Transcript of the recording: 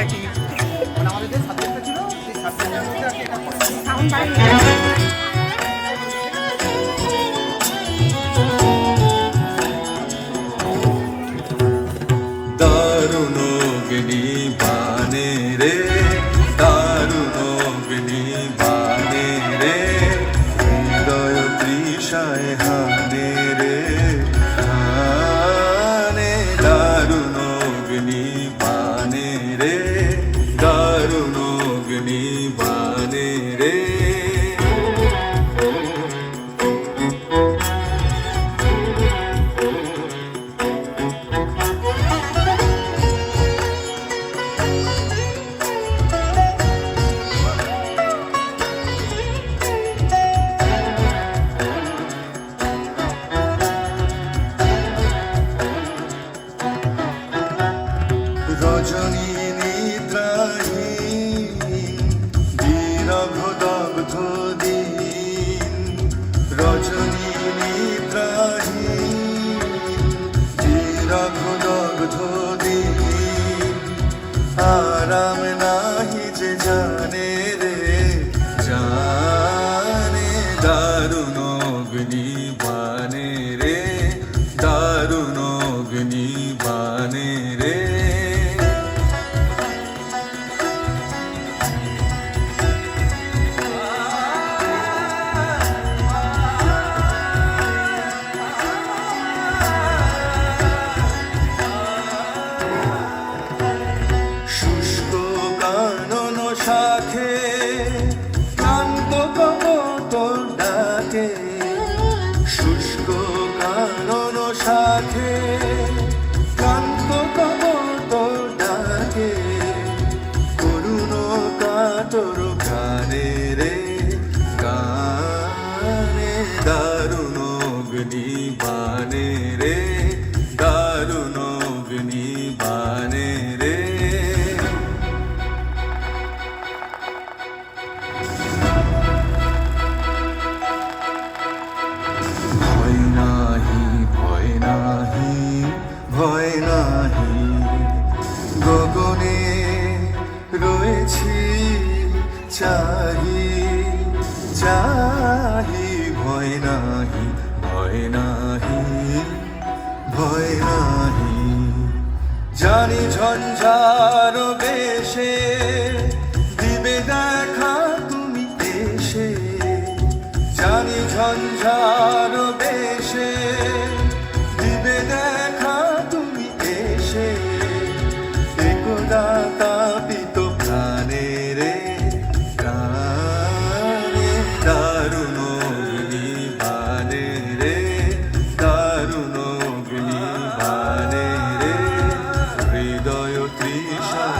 মানে আমাদের যে সাবজেক্টটা ছিল সেই সাবজেক্টের মধ্যে আর কি এটা পড়ে। সাউন্ড বাড়িয়ে দারুণ অগ্নি বানে রে, দারুণ অগ্নি বানে রে, হৃদয় তৃষায় হানে রে হানে। দারুণ অগ্নি বানে রে, দারুণ অগ্নি বানে রে। রজনী নিদ্রাহীন বিরহ দগ্ধ দিন, রজনী নিদ্রাহীন বিরহ দগ্ধ দিন। আরাম নাহি যে জানে রে জানে, দারুণ অগ্নি বানে রে, দারুণ অগ্নি বানে রে। শুষ্ক কানন শাখে ক্লান্ত কবুতর ডাকে, শুষ্ক কানন শাখে ক্লান্ত কবুতর ডাকে। করুণ কাতর গানে রে গানে, দারুণ অগ্নি বানে রে, দারুণ অগ্নি বানে রে। ভয় নাহি ভয় নাহি ভয় নাহি, গগনে রয়েছি চাহি চাহি। ভয় নাহি ভয় নাহি ভয় নাহি, জানি ঝঞ্ঝার বেশে দিবে দেখা তুমি এসে, জানি ঝঞ্ঝার বেশে দিবে দেখা তুমি এসে। একদা তাপিত প্রাণে রে প্রাণে, দারুণ অগ্নি বানে রে, দারুণ অগ্নি বানে রে, হৃদয় তৃষা